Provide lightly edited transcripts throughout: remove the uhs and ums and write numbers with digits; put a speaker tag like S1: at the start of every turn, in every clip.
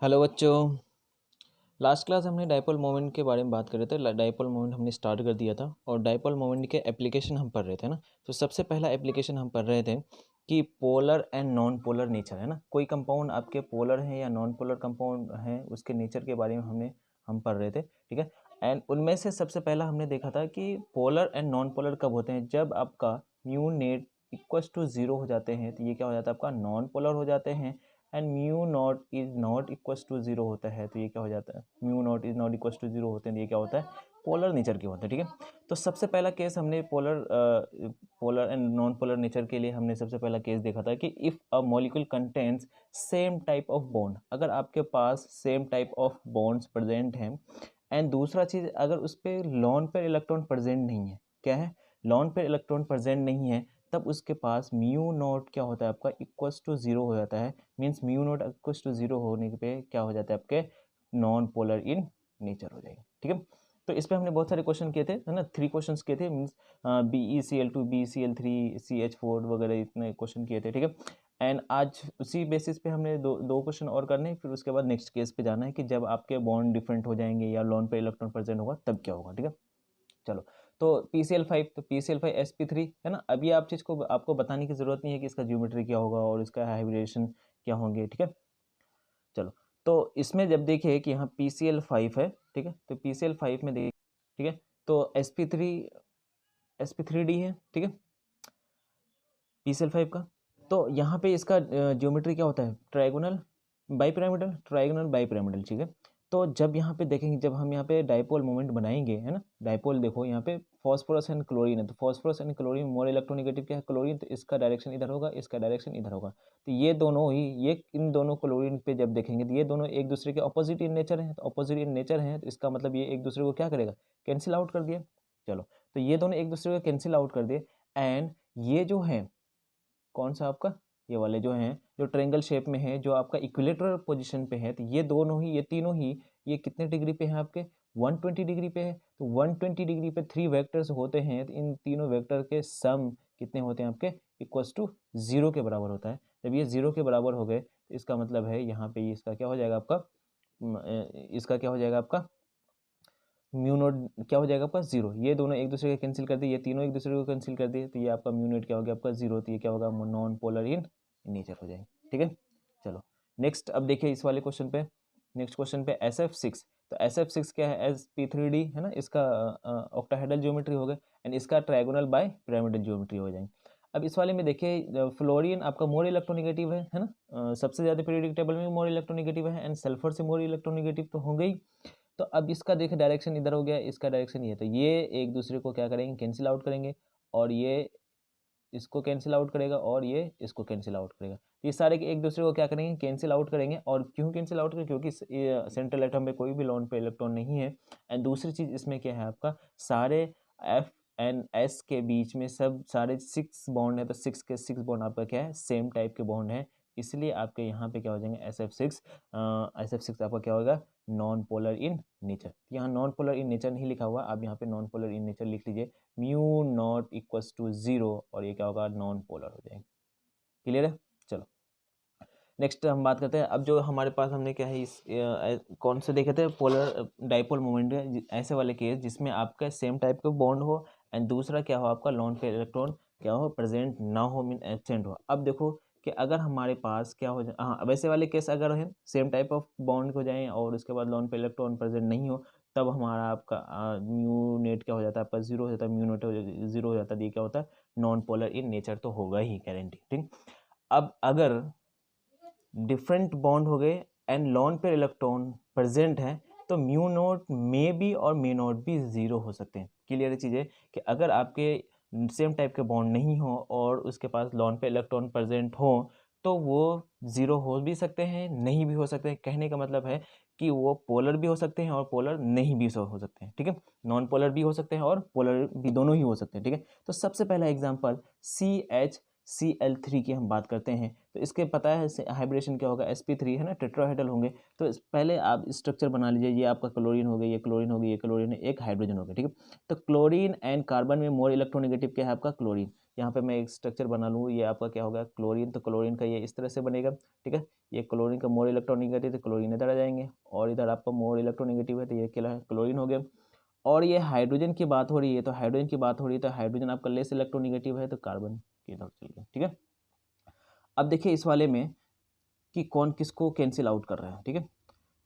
S1: Hello बच्चों। Last class हमने dipole moment के बारे में बात कर रहे थे। डायपोल मोमेंट हमने स्टार्ट कर दिया था और डायपोल मोमेंट के एप्लीकेशन हम पढ़ रहे थे ना। तो सबसे पहला एप्लीकेशन हम पढ़ रहे थे कि polar and non polar nature है ना। कोई कंपाउंड आपके पोलर है या नॉन पोलर कंपाउंड है, उसके नेचर के बारे में हम पढ़ रहे थे, ठीक है। एंड उनमें से सबसे पहला हमने देखा था कि पोलर एंड नॉन पोलर कब होते हैं, जब आपका म्यू नेट इक्वल्स टू 0 हो जाते हैं तो ये क्या हो जाता है, आपका नॉन पोलर हो जाते हैं। And mu not is not equals to 0 होता है तो ये क्या हो जाता है, mu not is not equals to 0 होते हैं तो ये क्या होता है, पोलर नेचर के होते हैं, ठीक है। तो सबसे पहला केस हमने polar and non polar nature के लिए हमने सबसे पहला केस देखा था कि if a molecule contains same type of bond, अगर आपके पास same type of bonds present हैं। एंड दूसरा चीज़, अगर उस पर लॉन पेयर इलेक्ट्रॉन प्रेजेंट नहीं है, क्या है, लॉन पेयर इलेक्ट्रॉन प्रेजेंट नहीं है, तब उसके पास म्यू नॉट क्या होता है, आपका इक्वल्स टू 0 हो जाता है। Means mu not equals to 0 होने पे क्या हो जाता है, आपके नॉन पोलर इन नेचर हो जाएगा, ठीक है। तो इस पे हमने बहुत सारे क्वेश्चन किए थे, है ना, 3 क्वेश्चन किए थे। मीन्स BeCl2 BeCl3 CH4 वगैरह इतने क्वेश्चन किए थे, ठीक है। एंड आज उसी बेसिस पे हमने दो क्वेश्चन और करने हैं, फिर उसके बाद नेक्स्ट केस पे जाना है कि जब आपके बॉन्ड डिफरेंट हो जाएंगे या लॉन पे इलेक्ट्रॉन प्रेजेंट होगा तब क्या होगा, ठीक है। चलो, तो PCl5, तो PCl5 sp3 है ना। अभी आप चीज़ को आपको बताने की ज़रूरत नहीं है कि इसका ज्योमेट्री क्या होगा और इसका हाइब्रिडेशन क्या होंगे, ठीक है। चलो, तो इसमें जब देखिए कि यहाँ PCl5 है, ठीक है, तो PCl5 में देखिए, ठीक है, तो sp3d है, ठीक है, PCl5 का। तो यहाँ पे इसका ज्योमेट्री क्या होता है, ट्राइगोनल बाईपिरामिडल, ट्राइगोनल बाईपिरामिडल, ठीक है। तो जब यहाँ पे देखेंगे, जब हम यहाँ पे डायपोल मोमेंट बनाएंगे, है ना, डायपोल देखो यहाँ पे फॉस्फोरस एंड क्लोरीन है, तो phosphorus and chlorine more electronegative क्या है, क्लोरीन, तो इसका डायरेक्शन इधर होगा, इसका डायरेक्शन इधर होगा। तो ये दोनों ही, ये इन दोनों क्लोरीन पे जब देखेंगे तो ये दोनों एक दूसरे के ऑपोजिट इन नेचर हैं, तो ऑपोजिट इन नेचर हैं तो इसका मतलब ये एक दूसरे को क्या करेगा, कैंसिल आउट कर दिया। चलो, तो ये दोनों एक दूसरे को कैंसिल आउट कर दिए। एंड ये जो है कौन सा आपका, ये वाले जो हैं, जो ट्रायंगल शेप में है, जो आपका इक्विलेटरल पोजीशन पे है, तो ये दोनों ही, ये तीनों ही, ये कितने डिग्री पे है आपके, 120 डिग्री पे है। तो 120 डिग्री पे 3 वेक्टर्स होते हैं, तो इन तीनों वेक्टर के सम कितने होते हैं आपके, इक्वल्स टू 0 के बराबर होता है। जब ये 0 के बराबर हो गए तो इसका मतलब है यहाँ पे इसका क्या हो जाएगा आपका, इसका क्या हो जाएगा आपका, म्यू नोट क्या हो जाएगा आपका 0। ये दोनों एक दूसरे को कैंसिल कर दिए, ये तीनों एक दूसरे को कैंसिल कर दिए, तो ये आपका म्यू नोट क्या हो गया आपका 0, तो ये क्या होगा, नॉन पोलर इन नेचर हो जाएगा, ठीक है। चलो, नेक्स्ट अब देखिए इस वाले क्वेश्चन पे, नेक्स्ट क्वेश्चन पे SF6। तो SF6 क्या है, sp3d है ना, इसका ऑक्टाहेड्रल ज्योमेट्री हो गया। एंड इसका ट्रायगोनल बाय पिरामिडल ज्योमेट्री हो जाएंगे। अब इस वाले में देखिए फ्लोरीन आपका मोर इलेक्ट्रोनेगेटिव है ना, सबसे ज़्यादा पीरियोडिक टेबल में मोर इलेक्ट्रोनेगेटिव है, एंड सल्फर से मोर इलेक्ट्रोनेगेटिव तो हो गई। तो अब इसका देखिए डायरेक्शन इधर हो गया, इसका डायरेक्शन ये, तो ये एक दूसरे को क्या करेंगे, कैंसिल आउट करेंगे, और ये इसको कैंसिल आउट करेगा और ये इसको कैंसिल आउट करेगा। तो ये सारे एक दूसरे को क्या करेंगे, कैंसिल आउट करेंगे। और क्यों कैंसिल आउट करेंगे, क्योंकि सेंट्रल एटम में कोई भी लोन पे इलेक्ट्रॉन नहीं है। एंड दूसरी चीज़ इसमें क्या है, आपका सारे F एंड S के बीच में सब सारे 6 बॉन्ड है, तो 6 के 6 बॉन्ड आपका क्या है, सेम टाइप के बॉन्ड है, इसलिए आपके यहाँ पे क्या हो जाएंगे, SF6 आपका क्या होगा, नॉन पोलर इन नेचर। यहाँ नॉन पोलर इन नेचर नहीं लिखा हुआ, आप यहाँ पे नॉन पोलर इन नेचर लिख लीजिए, म्यू नॉट इक्वल्स टू 0, और ये क्या होगा, नॉन पोलर हो जाएगा। क्लियर है। चलो, नेक्स्ट हम बात करते हैं। अब जो हमारे पास हमने क्या है, कौन से देखे थे, पोलर डाइपोल मोमेंट, ऐसे वाले केस जिसमें आपका सेम टाइप का बॉन्ड हो, एंड दूसरा क्या हो, आपका लॉन पे इलेक्ट्रॉन क्या हो, प्रेजेंट ना हो, मीन एब्सेंट हो। अब देखो कि अगर हमारे पास क्या हो जाए, हाँ वैसे वाले केस अगर है सेम टाइप ऑफ बॉन्ड हो जाए और उसके बाद लॉन पे इलेक्ट्रॉन प्रेजेंट नहीं हो, तब हमारा आपका म्यू नेट क्या हो जाता है, आपका 0 हो जाता है, म्यू नेट 0 हो जाता है, ये क्या होता है, नॉन पोलर इन नेचर तो होगा ही गारंटी, ठीक। अब अगर डिफरेंट बॉन्ड हो गए and lone pair electron present है, तो म्यू नोट मे बी और मे नोट भी 0 हो सकते हैं। क्लियर चीज़ है कि अगर आपके सेम टाइप के बॉन्ड नहीं हो और उसके पास लॉन पे इलेक्ट्रॉन प्रेजेंट हो, तो वो 0 हो भी सकते हैं, नहीं भी हो सकते हैं। कहने का मतलब है कि वो पोलर भी हो सकते हैं और पोलर नहीं भी हो सकते हैं, ठीक है। नॉन पोलर भी हो सकते हैं और पोलर भी, दोनों ही हो सकते हैं, ठीक है। तो सबसे पहला एग्जांपल CHCl3 की हम बात करते हैं। तो इसके पता है हाइब्रिडेशन क्या होगा, sp3 है ना, टेट्राहेड्रल होंगे। तो पहले आप स्ट्रक्चर बना लीजिए, ये आपका क्लोरीन हो गई, ये क्लोरीन हो गई, ये क्लोरीन है, एक हाइड्रोजन हो गया, ठीक है। तो क्लोरीन एंड कार्बन में मोर इलेक्ट्रोनेगेटिव क्या है, आपका क्लोरीन। यहाँ पे मैं एक स्ट्रक्चर बना लूँ, ये आपका क्या होगा क्लोरीन, तो क्लोरीन का ये इस तरह से बनेगा, ठीक है। ये क्लोरीन का मोर इलेक्ट्रोनेगेटिव तो क्लोरीन इधर आ जाएंगे, और इधर आपका मोर इलेक्ट्रोनेगेटिव है तो ये क्या है क्लोरीन हो गया। और ये हाइड्रोजन की बात हो रही है, तो हाइड्रोजन की बात हो रही है तो हाइड्रोजन आपका लेस इलेक्ट्रोनेगेटिव है तो कार्बन की इधर चल गया, ठीक है। अब देखिए इस वाले में कि कौन किसको कैंसिल आउट कर रहा है, ठीक है।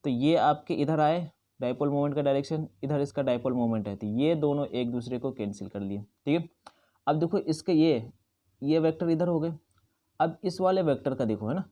S1: तो ये आपके इधर आए डाइपोल मोमेंट का डायरेक्शन, इधर इसका डाइपोल मोमेंट है, तो ये दोनों एक दूसरे को कैंसिल कर लिए, ठीक है। अब देखो इसके ये वेक्टर इधर हो गए। अब इस वाले वेक्टर का देखो, है ना,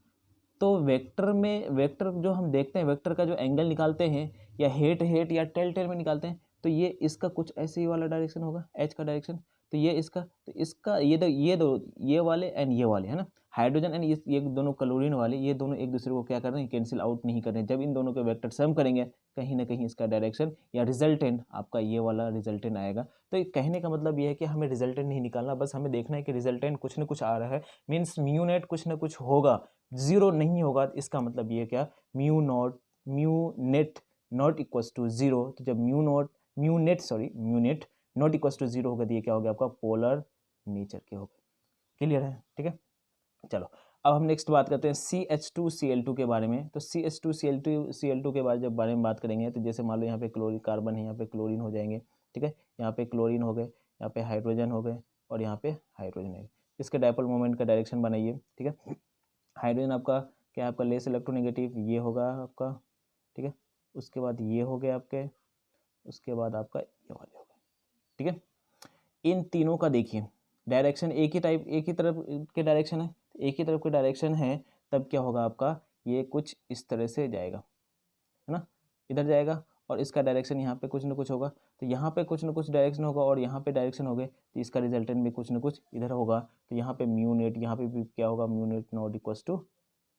S1: तो वेक्टर में, वेक्टर जो हम देखते हैं, वेक्टर का जो एंगल निकालते हैं या हेट हेट या टेल टेल में निकालते हैं, तो ये इसका कुछ ऐसे ही वाला डायरेक्शन होगा, एच का डायरेक्शन। तो ये इसका, तो इसका ये वाले एंड ये वाले, है ना, हाइड्रोजन एंड ये दोनों क्लोरीन वाले, ये दोनों एक दूसरे को क्या कर रहे हैं, कैंसिल आउट नहीं कर रहे हैं। जब इन दोनों के वेक्टर सम करेंगे कहीं ना कहीं इसका डायरेक्शन या रिजल्टेंट आपका ये वाला रिजल्टेंट आएगा। तो ये कहने का मतलब ये है कि हमें रिजल्टेंट नहीं निकालना, बस हमें देखना है कि रिजल्टेंट कुछ ना कुछ आ रहा है, मीन्स म्यू नेट कुछ ना कुछ होगा, जीरो नहीं होगा। तो इसका मतलब ये क्या, mu net not equals to zero. तो जब mu net not equals to zero होगा तो ये क्या हो गया आपका पोलर नेचर के हो गए। क्लियर है, ठीक है। चलो अब हम नेक्स्ट बात करते हैं CH2Cl2 के बारे में। तो CH2Cl2 के बारे में बात करेंगे। तो जैसे मान लो यहाँ पे क्लोरीन कार्बन है, यहाँ पे क्लोरीन हो जाएंगे, ठीक है। यहाँ पे क्लोरीन हो गए, यहाँ पे हाइड्रोजन हो गए, और यहाँ पे हाइड्रोजन है। इसके डाइपोल मोमेंट का डायरेक्शन बनाइए, ठीक है। हाइड्रोजन आपका क्या है, आपका लेस इलेक्ट्रोनेगेटिव, ये होगा आपका, ठीक है। उसके बाद ये हो गए आपके, उसके बाद आपका ये वाले हो गए, ठीक है। इन तीनों का देखिए डायरेक्शन एक ही तरफ के डायरेक्शन है, एक ही तरफ के डायरेक्शन है, तब क्या होगा आपका, ये कुछ इस तरह से जाएगा, है ना, इधर जाएगा, और इसका डायरेक्शन यहाँ पे कुछ ना कुछ होगा। तो यहाँ पे कुछ ना कुछ डायरेक्शन होगा, और यहाँ पे डायरेक्शन हो गए, तो इसका रिजल्टेंट भी कुछ ना कुछ इधर होगा। तो यहाँ पे म्यू नेट, यहाँ पे भी क्या होगा, mu net not equals to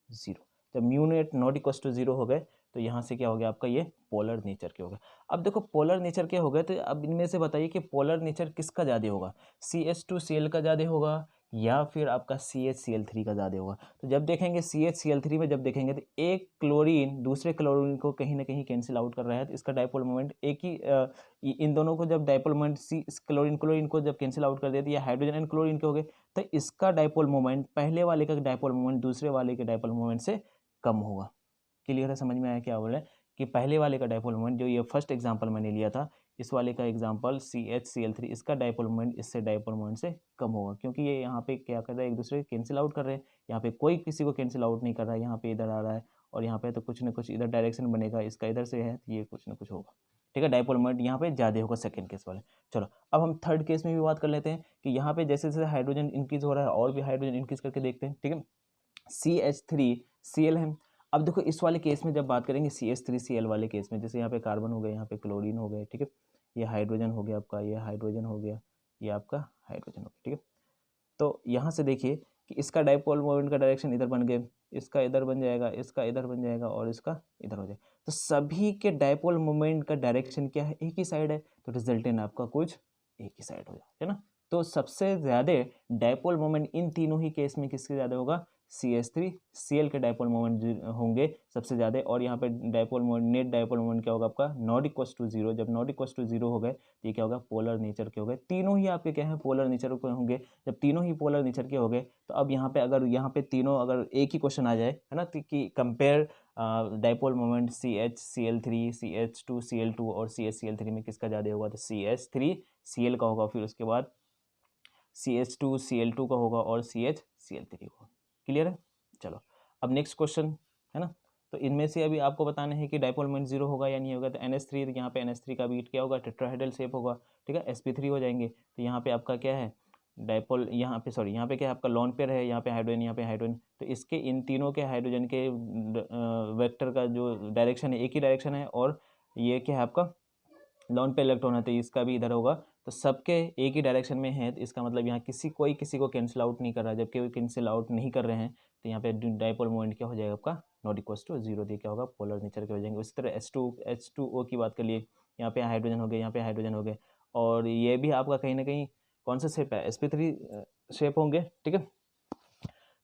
S1: zero. जब mu net not equals to zero हो गए तो यहाँ से क्या हो गया आपका, ये पोलर नेचर के हो गए। अब देखो पोलर नेचर के हो गए, तो अब इनमें से बताइए कि पोलर नेचर किसका ज़्यादा होगा, CH2Cl का ज़्यादा होगा या फिर आपका CHCl3 का ज़्यादा होगा। तो जब देखेंगे CHCl3 में जब देखेंगे तो एक क्लोरीन दूसरे क्लोरीन को कहीं ना कहीं कैंसिल आउट कर रहा है, तो इसका डाइपोल मोमेंट एक ही, इन दोनों को जब डाइपोल मोमेंट क्लोरीन को जब कैंसिल आउट कर दिया तो ये हाइड्रोजन एंड क्लोरीन के हो गए। तो इसका डाइपोल मोमेंट पहले वाले का डाइपोल मोमेंट दूसरे वाले के डाइपोल मोमेंट से कम होगा। क्लियर है, समझ में आया क्या बोल रहे हैं, कि पहले वाले का डाइपोल मोमेंट, जो ये फर्स्ट एग्जांपल मैंने लिया था, इस वाले का एग्जांपल CHCl3, इसका डाइपोल मोमेंट इससे डाइपोल मोमेंट से कम होगा, क्योंकि ये यहाँ पे क्या कर रहा है, एक दूसरे को कैंसिल आउट कर रहे हैं। यहाँ पे कोई किसी को कैंसिल आउट नहीं कर रहा है, यहाँ पे इधर आ रहा है, और यहाँ पे तो कुछ ना कुछ इधर डायरेक्शन बनेगा, इसका इधर से है तो ये कुछ ना कुछ होगा, ठीक है। डाइपोल मोमेंट यहाँ पे ज़्यादा होगा सेकेंड केस वाले। चलो अब हम थर्ड केस में भी बात कर लेते हैं कि यहाँ पे जैसे जैसे हाइड्रोजन इंक्रीज हो रहा है और भी हाइड्रोजन इंक्रीज करके देखते हैं, ठीक है। CH3Cl है। अब देखो इस वाले केस में जब बात करेंगे CH3Cl वाले केस में, जैसे यहाँ पे कार्बन हो गए, यहाँ पे क्लोरीन हो गए, ठीक है, ये हाइड्रोजन हो गया आपका, ये हाइड्रोजन हो गया, ये आपका हाइड्रोजन हो गया, ठीक है। तो यहाँ से देखिए कि इसका डाइपोल मोमेंट का डायरेक्शन इधर बन गए, इसका इधर बन जाएगा, इसका इधर बन जाएगा, और इसका इधर हो जाएगा। तो सभी के डाइपोल मोमेंट का डायरेक्शन क्या है, एक ही साइड है, तो रिजल्टेंट आपका कुछ एक ही साइड हो जाए, है ना। तो सबसे ज़्यादा डाइपोल मोमेंट इन तीनों ही केस में किसके ज़्यादा होगा, CH3Cl के डाइपोल मोमेंट होंगे सबसे ज़्यादा। और यहाँ पे dipole moment, net dipole moment क्या होगा आपका, नॉट इक्वल्स टू जीरो। जब नॉट इक्वल्स टू जीरो हो गए तो ये क्या होगा, पोलर नेचर के हो गए। तीनों ही आपके क्या है, पोलर नेचर के होंगे। जब तीनों ही पोलर नेचर के हो गए तो अब यहाँ पे अगर यहाँ पे तीनों अगर एक ही क्वेश्चन आ जाए, है ना, तो कि compare dipole moment CHCl3, CH2Cl2 और CHCl3 में किसका ज़्यादा होगा, तो CH3Cl का होगा, फिर उसके बाद CH2Cl2 का होगा, और CHCl3 का। क्लियर है। चलो अब नेक्स्ट क्वेश्चन, है ना। तो इनमें से अभी आपको बताना है कि डाइपोल मोमेंट जीरो होगा या नहीं होगा। तो NH3, तो यहाँ पे NH3 का बीट क्या होगा, टेट्राहेड्रल शेप होगा, ठीक है। sp3 हो जाएंगे। तो यहाँ पे आपका क्या है, डाइपोल, यहाँ पे सॉरी, यहाँ पे क्या है आपका लॉन पेयर है, यहाँ पे हाइड्रोजन, यहाँ पे हाइड्रोजन। तो इसके इन तीनों के हाइड्रोजन के वेक्टर का जो डायरेक्शन है एक ही डायरेक्शन है, और ये क्या है आपका लॉन पे इलेक्ट्रॉन है, तो इसका भी इधर होगा। तो सबके एक ही डायरेक्शन में है, तो इसका मतलब यहाँ कोई किसी को कैंसिल आउट नहीं कर रहा है। जबकि कोई कैंसिल आउट नहीं कर रहे हैं तो यहाँ पे डाइपोल मोमेंट क्या हो जाएगा आपका, नॉट इक्वल्स टू जीरो, दिए क्या होगा, पोलर नेचर के हो जाएंगे। उसी तरह H2O की बात कर लिए, यहाँ पे हाइड्रोजन हो गए, यहाँ पे हाइड्रोजन हो गए, और ये भी आपका कहीं ना कहीं कौन सा शेप है, sp3 शेप होंगे, ठीक है।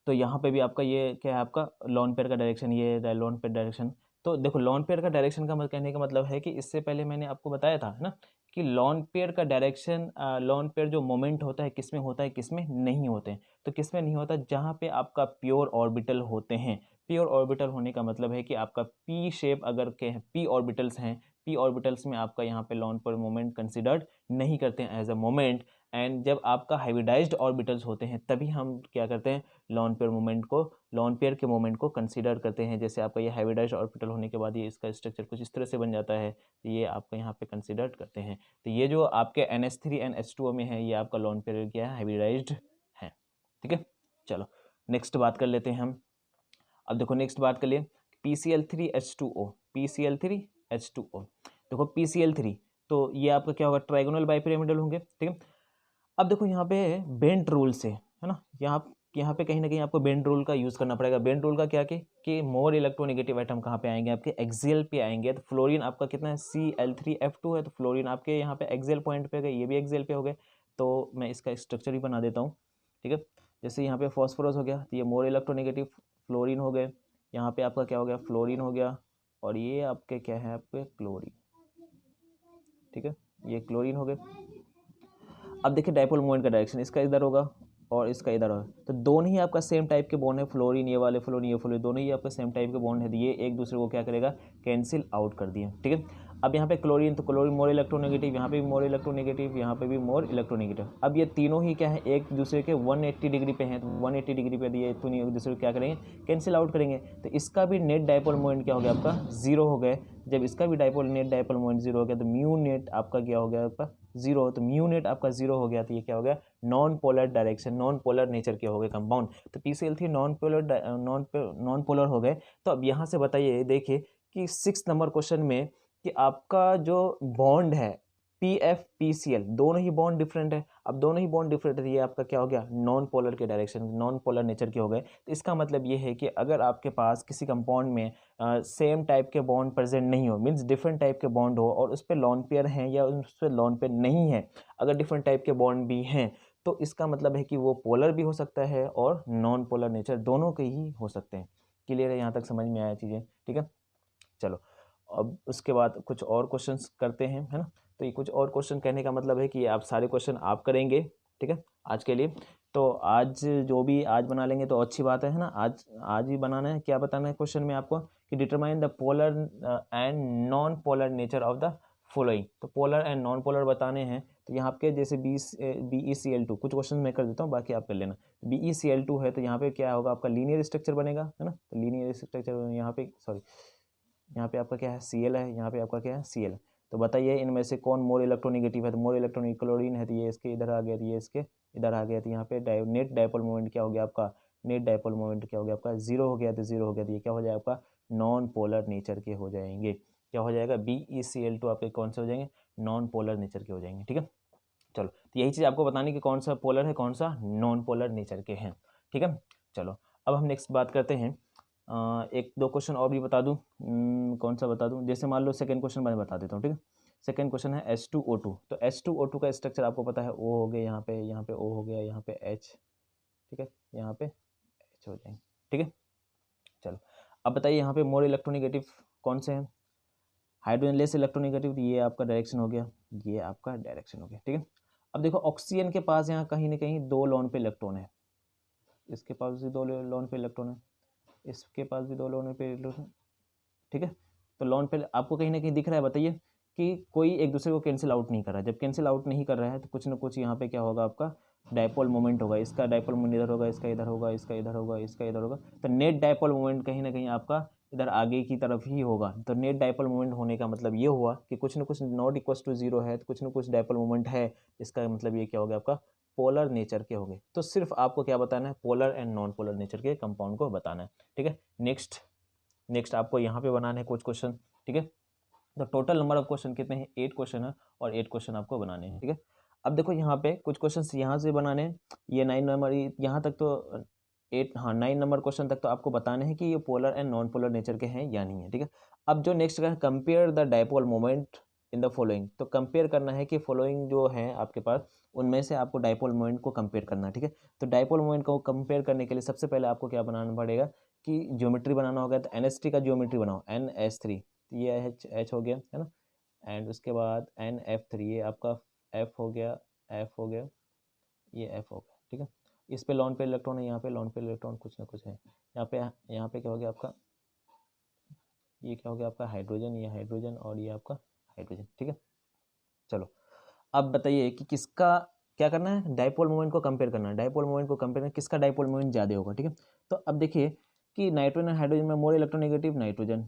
S1: तो यहाँ पे भी आपका ये क्या है, आपका लॉन पेयर का डायरेक्शन, ये लॉन पेयर डायरेक्शन। तो देखो लॉन पेयर का डायरेक्शन का कहने का मतलब है कि इससे पहले मैंने आपको बताया था, है ना, कि लॉन पेयर का डायरेक्शन, लॉन पेयर जो मोमेंट होता है किस में होता है, किस में नहीं होते हैं। तो किस में नहीं होता, जहाँ पे आपका प्योर ऑर्बिटल होते हैं। प्योर ऑर्बिटल होने का मतलब है कि आपका पी शेप अगर के पी ऑर्बिटल्स हैं, पी ऑर्बिटल्स में आपका यहाँ पे लॉन पेयर मोमेंट कंसिडर्ड नहीं करते हैं एज अ मोमेंट। एंड जब आपका हाइब्रिडाइज्ड ऑर्बिटल्स होते हैं तभी हम क्या करते हैं, लॉन पेयर मोमेंट को, लॉन पेयर के मोमेंट को कंसीडर करते हैं। जैसे आपका ये हाइब्रिडाइज्ड ऑर्बिटल होने के बाद ये इसका स्ट्रक्चर कुछ इस तरह से बन जाता है, तो ये आपका यहाँ पे कंसीडर करते हैं। तो ये जो आपके NH3 and H2O में है, ये आपका लॉन पेयर क्या है, हाइब्रिडाइज्ड है। ठीक है, चलो नेक्स्ट बात कर लेते हैं हम। अब देखो नेक्स्ट बात कर लिए PCl3H2O, PCl3H2O। देखो PCl3, तो ये आपका क्या होगा, ट्राइगोनल बाइपिरामिडल होंगे। ठीक है, अब देखो यहाँ पे बेंट रूल से, है ना, यहाँ पे कहीं ना कहीं आपको बेंट रूल का यूज़ करना पड़ेगा। बेंट रूल का क्या कि मोर इलेक्ट्रोनेगेटिव आइटम कहाँ पे आएंगे, आपके एक्सियल पे आएंगे। तो फ्लोरीन आपका कितना है, Cl3F2 है, तो फ्लोरीन आपके यहाँ पे एक्सियल पॉइंट पे गए, ये भी एक्सियल पे हो गए। तो मैं इसका स्ट्रक्चर ही बना देता हूँ। ठीक है, जैसे यहाँ पे फॉस्फोरस हो गया, तो ये मोर इलेक्ट्रोनेगेटिव फ्लोरीन हो गए। यहाँ पे आपका क्या हो गया, फ्लोरीन हो गया, और ये आपके क्या है, आपके क्लोरीन। ठीक है, ये क्लोरीन हो गए। अब देखिए डाइपोल मोमेंट का डायरेक्शन, इसका इधर होगा और इसका इधर होगा, तो दोनों ही आपका सेम टाइप के बॉन्ड है। फ्लोरीन ये वाले, फ्लोरीन ये फ्लोरीन, दोनों ही आपका सेम टाइप के बॉन्ड है। ये एक दूसरे को क्या करेगा, कैंसिल आउट कर दिए। ठीक है, अब यहाँ पे क्लोरीन, तो क्लोरीन मोर इलेक्ट्रोनेगेटिव, यहाँ पे भी मोर इलेक्ट्रोनेगेटिव, यहाँ पे भी मोर इलेक्ट्रोनेगेटिव। अब ये तीनों ही क्या है, एक दूसरे के 180 डिग्री पे हैं, तो 180 डिग्री पे ये तीनों एक दूसरे को क्या करेंगे, कैंसिल आउट करेंगे। तो इसका भी नेट डाइपोल मोमेंट क्या हो गया, आपका जीरो हो गए। जब इसका भी dipole net dipole moment zero हो गया, तो म्यू नेट आपका क्या हो गया, आपका जीरो। तो म्यू नेट आपका जीरो हो गया, तो ये क्या हो गया, non polar direction, non polar nature के हो गए कंपाउंड। तो PCl3 नॉन पोलर हो गए। तो अब यहाँ से बताइए, देखिए कि 6 नंबर क्वेश्चन में कि आपका जो बॉन्ड है PF PCl, दोनों ही बॉन्ड डिफरेंट है। अब दोनों ही बॉन्ड डिफरेंट है, ये आपका क्या हो गया, नॉन पोलर के डायरेक्शन, नॉन पोलर नेचर के हो गए। तो इसका मतलब ये है कि अगर आपके पास किसी कंपाउंड में सेम टाइप के बॉन्ड प्रेजेंट नहीं हो, मीन्स डिफरेंट टाइप के बॉन्ड हो, और उस पर लॉन पेयर हैं या उस पर लॉन पेयर नहीं है, अगर डिफरेंट टाइप के बॉन्ड भी हैं, तो इसका मतलब है कि वो पोलर भी हो सकता है और नॉन पोलर नेचर, दोनों के ही हो सकते हैं। क्लियर है, यहाँ तक समझ में आया चीज़ें। ठीक है, चलो अब उसके बाद कुछ और क्वेश्चंस करते हैं, है ना। तो ये कुछ और क्वेश्चन कहने का मतलब है कि आप सारे क्वेश्चन आप करेंगे। ठीक है, आज के लिए तो आज जो भी आज बना लेंगे तो अच्छी बात है ना। आज ही बनाना है। क्या बताना है क्वेश्चन में आपको, कि determine the polar and non polar nature of the following. तो पोलर एंड नॉन पोलर बताने हैं। तो यहाँ पे जैसे BeCl2, कुछ क्वेश्चन मैं कर देता हूँ, बाकी आप कर लेना। BeCl2 है, तो यहाँ पे क्या होगा, आपका लीनियर स्ट्रक्चर बनेगा, है ना। तो लीनियर स्ट्रक्चर यहाँ पे, सॉरी, यहाँ पे आपका क्या है, Cl है, यहाँ पे आपका क्या है, Cl है। तो बताइए इनमें से कौन मोर इलेक्ट्रोनेगेटिव है। तो मोर इलेक्ट्रोनेगेटिव क्लोरीन है, तो ये इसके इधर आ गया, तो ये इसके इधर आ गया। तो यहाँ पे नेट डाइपोल मोमेंट क्या हो गया आपका, नेट डाइपोल मोमेंट क्या हो गया आपका, जीरो हो गया। तो जीरो हो गया, तो ये क्या हो जाएगा आपका, नॉन पोलर नेचर के हो जाएंगे। क्या हो जाएगा, BeCl2 आपके कौन से हो जाएंगे, नॉन पोलर नेचर के हो जाएंगे। ठीक है, चलो तो यही चीज़ आपको बतानी कि कौन सा पोलर है, कौन सा नॉन पोलर नेचर के हैं। ठीक है, चलो अब हम नेक्स्ट बात करते हैं। एक दो क्वेश्चन और भी बता दूं, कौन सा बता दूं, जैसे मान लो सेकंड क्वेश्चन मैं बता देता हूँ। ठीक है, सेकंड क्वेश्चन है H2O2। तो H2O2 का स्ट्रक्चर आपको पता है, O हो गया, यहाँ पे O हो गया, यहाँ पे H, ठीक है, यहाँ पे H हो जाएंगे। ठीक है, चलो अब बताइए यहाँ पे मोर इलेक्ट्रोनेगेटिव कौन से हैं, हाइड्रोजन लेस इलेक्ट्रोनेगेटिव, ये आपका डायरेक्शन हो गया, ये आपका डायरेक्शन हो गया। ठीक है, अब देखो ऑक्सीजन के पास यहाँ कहीं ना कहीं दो लोन पे इलेक्ट्रॉन है, इसके पास भी दो लोन पे इलेक्ट्रॉन है, इसके पास भी दो लोन पे इलेक्ट्रॉन। ठीक है, तो लोन पे आपको कहीं ना कहीं दिख रहा है, बताइए कि कोई एक दूसरे को कैंसिल आउट नहीं कर रहा है। जब कैंसिल आउट नहीं कर रहा है तो कुछ ना कुछ यहाँ पे क्या होगा, आपका डायपोल मोमेंट होगा। इसका डायपोल मोमेंट इधर होगा, इसका इधर होगा, इसका इधर होगा, इसका इधर होगा। तो नेट डायपोल मोमेंट कहीं ना कहीं आपका इधर आगे की तरफ ही होगा। तो नेट डायपोल मोमेंट होने का मतलब ये हुआ कि कुछ ना कुछ नॉट इक्वल टू जीरो है, तो कुछ ना कुछ डायपोल मोमेंट है। इसका मतलब ये क्या हो गया, आपका पोलर नेचर के हो गए। तो सिर्फ आपको क्या बताना है, polar and non polar nature के कंपाउंड को बताना है। ठीक है, नेक्स्ट आपको यहाँ पे बनाने हैं कुछ क्वेश्चन। ठीक है, तो टोटल नंबर ऑफ क्वेश्चन कितने हैं, 8 क्वेश्चन है, और 8 क्वेश्चन आपको बनाने हैं। ठीक है, अब देखो यहाँ पे कुछ क्वेश्चन यहाँ से बनाने हैं, ये 9 नंबर, यहाँ तक तो 9 नंबर क्वेश्चन तक तो आपको बताने हैं कि ये polar and non polar nature के हैं या नहीं है। ठीक है, अब जो नेक्स्ट का compare the dipole moment in the following, तो कंपेयर करना है कि फॉलोइंग जो है आपके पास उनमें से आपको डाइपोल मोमेंट को कंपेयर करना है, ठीक है। तो डाइपोल मोमेंट को कंपेयर करने के लिए सबसे पहले आपको क्या बनाना पड़ेगा कि ज्योमेट्री बनाना होगा। तो NH3 का ज्योमेट्री बनाओ, NH3, ये H हो गया है ना, एंड उसके बाद NF3, ये आपका F हो गया, F हो गया, ये F हो गया, ठीक है। इस पे लॉन पे इलेक्ट्रॉन है, यहाँ पे लॉन पे इलेक्ट्रॉन कुछ ना कुछ है, यहाँ पे क्या हो गया आपका, ये क्या हो गया आपका हाइड्रोजन, ये हाइड्रोजन और ये आपका हाइड्रोजन, ठीक है। चलो अब बताइए कि किसका क्या करना है, डाइपोल मोमेंट को कंपेयर करना है। डाइपोल मोमेंट को कंपेयर करना, किसका डाइपोल मोमेंट ज़्यादा होगा, ठीक है। तो अब देखिए कि नाइट्रोजन और हाइड्रोजन में मोर इलेक्ट्रोनेगेटिव नाइट्रोजन,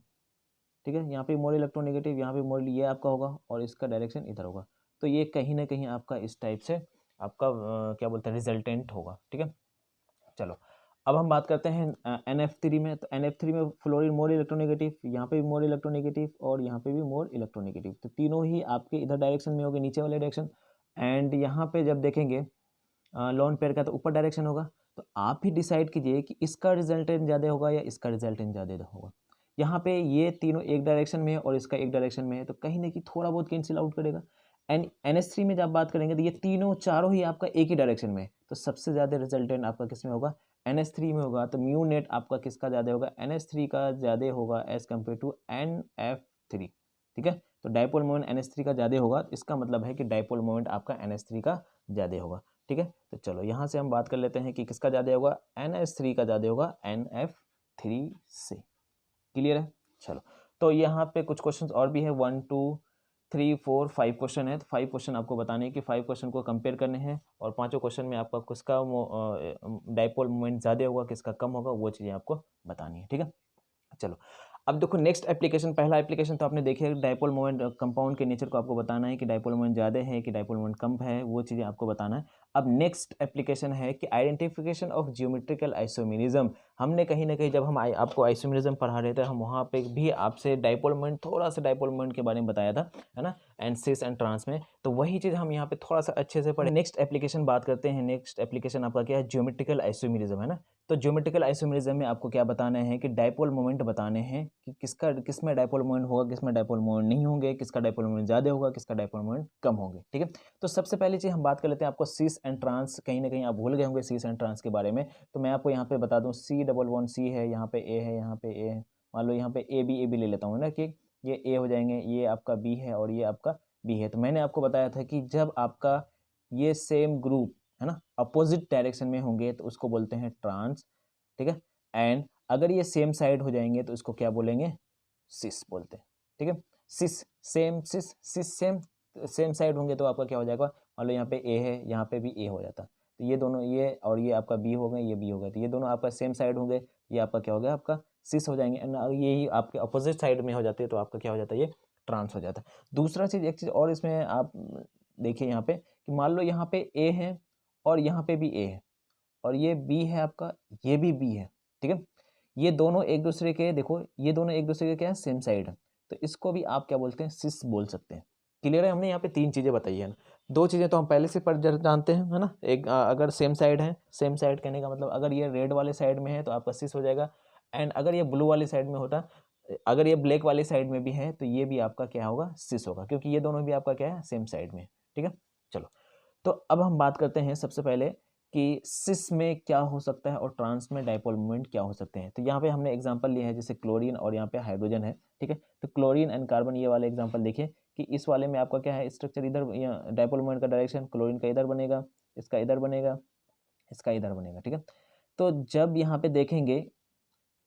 S1: ठीक है, यहाँ पे मोर इलेक्ट्रोनेगेटिव, यहाँ पे मोर ये आपका होगा और इसका डायरेक्शन इधर होगा। तो ये कहीं ना कहीं आपका इस टाइप से आपका क्या बोलते हैं रिजल्टेंट होगा, ठीक है। चलो अब हम बात करते हैं NF3 में। तो NF3 में फ्लोरीन मोर इलेक्ट्रोनेगेटिव, यहाँ पे भी मोर इलेक्ट्रोनेगेटिव और यहाँ पे भी मोर इलेक्ट्रोनेगेटिव, तो तीनों ही आपके इधर डायरेक्शन में होंगे, नीचे वाले डायरेक्शन। एंड यहाँ पे जब देखेंगे लॉन पेयर का तो ऊपर डायरेक्शन होगा। तो आप ही डिसाइड कीजिए कि इसका रिजल्टेंट ज़्यादा होगा या इसका रिजल्टेंट ज़्यादा होगा। यहाँ पे ये तीनों एक डायरेक्शन में है और इसका एक डायरेक्शन में है, तो कहीं ना कहीं थोड़ा बहुत कैंसिल आउट करेगा। एंड NH3 में जब बात करेंगे तो ये तीनों चारों ही आपका एक ही डायरेक्शन में है, तो सबसे ज़्यादा रिजल्टेंट आपका किस में होगा, NH3 में होगा। तो म्यू नेट आपका किसका ज़्यादा होगा, NH3 का ज़्यादा होगा एज कम्पेयर टू NF3, ठीक है। तो डाइपोल मोमेंट NH3 का ज़्यादा होगा, इसका मतलब है कि डाइपोल मोमेंट आपका NH3 का ज़्यादा होगा, ठीक है। तो चलो यहाँ से हम बात कर लेते हैं कि किसका ज़्यादा होगा, NH3 का ज़्यादा होगा NF3 से। क्लियर है। चलो तो यहाँ पे कुछ क्वेश्चंस और भी है, 1 2 3 4 5 क्वेश्चन है। तो 5 क्वेश्चन आपको बताने हैं कि 5 क्वेश्चन को कंपेयर करने हैं और पांचों क्वेश्चन में आपका किसका डाइपोल मोमेंट ज़्यादा होगा किसका कम होगा वो चीज़ें आपको बतानी है, ठीक है। चलो अब देखो नेक्स्ट एप्लीकेशन, पहला एप्लीकेशन तो आपने देखे डाइपोल मोमेंट कंपाउंड के नेचर को आपको बताना है कि डाइपोल मोमेंट ज़्यादा है कि डाइपोल मोमेंट कम है, वो चीज़ें आपको बताना है। अब नेक्स्ट एप्लीकेशन है कि आइडेंटिफिकेशन ऑफ जियोमेट्रिकल आइसोमेरिज्म। हमने कहीं ना कहीं जब हम आपको आइसोमेरिज्म पढ़ा रहे थे हम वहाँ पे भी आपसे डाइपोल मोमेंट थोड़ा सा डाइपोल मोमेंट के बारे में बताया था, है ना, एंड सिस एंड ट्रांस में। तो वही चीज़ हम यहाँ पे थोड़ा सा अच्छे से पढ़े। नेक्स्ट एप्लीकेशन बात करते हैं। नेक्स्ट एप्लीकेशन आपका क्या है, ज्योमेट्रिकल आइसोमेरिज्म, है ना। तो ज्योमेट्रिकल आइसोमेरिज्म में आपको क्या बताना है कि डाइपोल मोमेंट बताने हैं कि किसमें डाइपोल मोमेंट होगा, किसमें डाइपोल मोमेंट नहीं होंगे, किसका डाइपोल मोमेंट ज़्यादा होगा, किसका डाइपोल मोमेंट कम होंगे, ठीक है। तो सबसे पहली चीज़ हम बात कर लेते हैं, आपको सिस एंड ट्रांस, कहीं ना कहीं आप भूल गए होंगे सिस एंड ट्रांस के बारे में। तो मैं आपको यहाँ पे बता दूँ, C11C है, यहाँ पे A है, यहाँ पे A है। मान लो यहाँ पे ए बी ले लेता हूँ ना, कि ये A हो जाएंगे, ये आपका B है और ये आपका B है। तो मैंने आपको बताया था कि जब आपका ये सेम ग्रुप है ना अपोजिट डायरेक्शन में होंगे तो उसको बोलते हैं ट्रांस, ठीक है। एंड अगर ये सेम साइड हो जाएंगे तो इसको क्या बोलेंगे, सिस बोलते हैं, ठीक है। सिस सेम, सिस सेम साइड होंगे तो आपका क्या हो जाएगा, मान लो यहाँ पे ए है, यहाँ पे भी ए हो जाता, तो ये दोनों ये और ये आपका बी हो गए, ये बी हो गए, तो ये दोनों आपका सेम साइड होंगे, ये आपका क्या हो गया, आपका सिस हो जाएंगे। एंड ये ही आपके अपोजिट साइड में हो जाते हैं तो आपका क्या हो जाता है, ये ट्रांस हो जाता है। दूसरा चीज़, एक चीज़ और इसमें आप देखिए यहाँ पे कि मान लो यहाँ पे ए है और यहाँ पे भी ए है और ये बी है आपका, ये भी बी है, ठीक है। ये दोनों एक दूसरे के, देखो ये दोनों एक दूसरे के क्या है, सेम साइड है, तो इसको भी आप क्या बोलते हैं, सिस बोल सकते हैं। क्लियर है। हमने यहाँ पे 3 चीज़ें बताई है ना, 2 चीज़ें तो हम पहले से जानते हैं, है ना। एक अगर सेम साइड है, सेम साइड कहने का मतलब अगर ये रेड वाले साइड में है तो आपका सिस हो जाएगा, एंड अगर ये ब्लू वाली साइड में होता, अगर ये ब्लैक वाली साइड में भी है तो ये भी आपका क्या होगा, सिस होगा, क्योंकि ये दोनों भी आपका क्या है, सेम साइड में, ठीक है। चलो तो अब हम बात करते हैं सबसे पहले कि सिस में क्या हो सकता है और ट्रांस में डाइपोल मोमेंट क्या हो सकते हैं। तो यहाँ पे हमने एग्जांपल लिया है जैसे क्लोरीन और यहाँ पे हाइड्रोजन है, ठीक है। तो क्लोरीन एंड कार्बन ये वाले एग्जांपल देखिए कि इस वाले में आपका क्या है स्ट्रक्चर, इधर डाइपोल मोमेंट का डायरेक्शन क्लोरीन का इधर बनेगा, इसका इधर बनेगा, इसका इधर बनेगा, ठीक है। तो जब यहाँ पे देखेंगे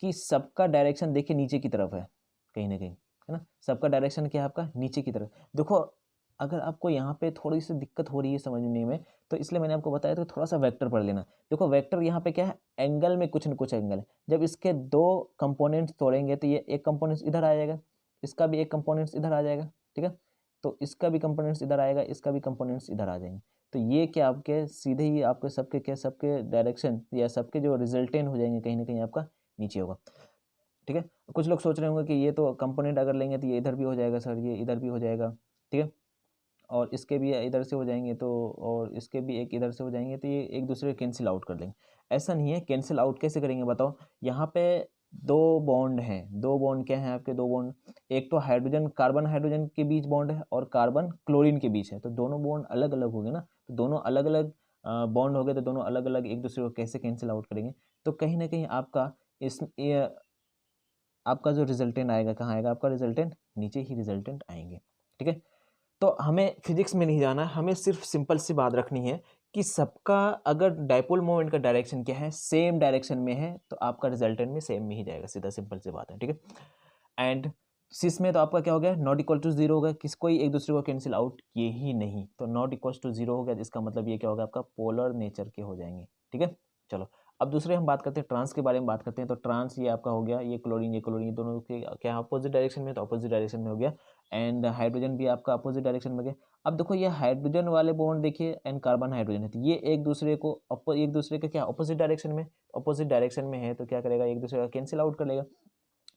S1: कि सबका डायरेक्शन देखिए नीचे की तरफ है, कहीं ना कहीं, है ना, सबका डायरेक्शन क्या है आपका नीचे की तरफ। देखो अगर आपको यहाँ पे थोड़ी सी दिक्कत हो रही है समझने में तो इसलिए मैंने आपको बताया था थोड़ा सा वेक्टर पढ़ लेना। देखो वेक्टर यहाँ पे क्या है, एंगल में कुछ न कुछ एंगल है। जब इसके 2 कंपोनेंट्स तोड़ेंगे तो ये एक कंपोनेंट्स इधर आ जाएगा, इसका भी एक कंपोनेंट्स इधर आ जाएगा, ठीक है। तो इसका भी कंपोनेंट्स इधर आएगा, इसका भी कंपोनेंट्स इधर आ जाएंगे। तो ये क्या आपके सीधे ही आपके सबके क्या, सबके डायरेक्शन या सबके जो रिजल्टेंट हो जाएंगे कहीं ना कहीं आपका नीचे होगा, ठीक है। कुछ लोग सोच रहे होंगे कि ये तो कंपोनेंट अगर लेंगे तो ये इधर भी हो जाएगा सर, ये इधर भी हो जाएगा, ठीक है, और इसके भी इधर से हो जाएंगे तो, और इसके भी एक इधर से हो जाएंगे तो ये एक दूसरे कैंसिल आउट कर देंगे। ऐसा नहीं है, कैंसिल आउट कैसे करेंगे बताओ। यहाँ पे दो बॉन्ड हैं, दो बॉन्ड क्या हैं आपके, दो बॉन्ड, एक तो हाइड्रोजन कार्बन हाइड्रोजन के बीच बॉन्ड है और कार्बन क्लोरीन के बीच है, तो दोनों बॉन्ड अलग अलग हो गए ना, तो दोनों अलग अलग बॉन्ड हो गए, तो दोनों अलग अलग एक दूसरे को कैसे कैंसिल आउट करेंगे, तो कहीं ना कहीं आपका आपका जो रिजल्टेंट आएगा कहाँ आएगा, आपका रिजल्टेंट नीचे ही रिजल्टेंट आएंगे। ठीक है, तो हमें फिजिक्स में नहीं जाना, हमें सिर्फ सिंपल सी बात रखनी है कि सबका अगर डाइपोल मोमेंट का डायरेक्शन क्या है, सेम डायरेक्शन में है, तो आपका रिजल्टेंट में सेम में ही जाएगा, सीधा सिंपल सी बात है। ठीक है, एंड सिस में तो आपका क्या हो गया, नॉट इक्वल टू जीरो हो गया, किस कोई एक दूसरे को कैंसिल आउट किए ही नहीं, तो नॉट इक्वल टू जीरो हो गया, इसका मतलब ये क्या होगा, आपका पोलर नेचर के हो जाएंगे। ठीक है, चलो अब दूसरे हम बात करते हैं ट्रांस के बारे में बात करते हैं, तो ट्रांस ये आपका हो गया, ये क्लोरीन ये दोनों के क्या अपोजिट डायरेक्शन में, तो अपोजिट डायरेक्शन में हो गया, एंड हाइड्रोजन भी आपका अपोजिट डायरेक्शन में गया। अब देखो ये हाइड्रोजन वाले बॉन्ड देखिए एंड कार्बन हाइड्रोजन है, तो ये एक दूसरे को एक दूसरे के क्या अपोजिट डायरेक्शन में, अपोजिट डायरेक्शन में है, तो क्या करेगा, एक दूसरे का कैंसिल आउट कर लेगा।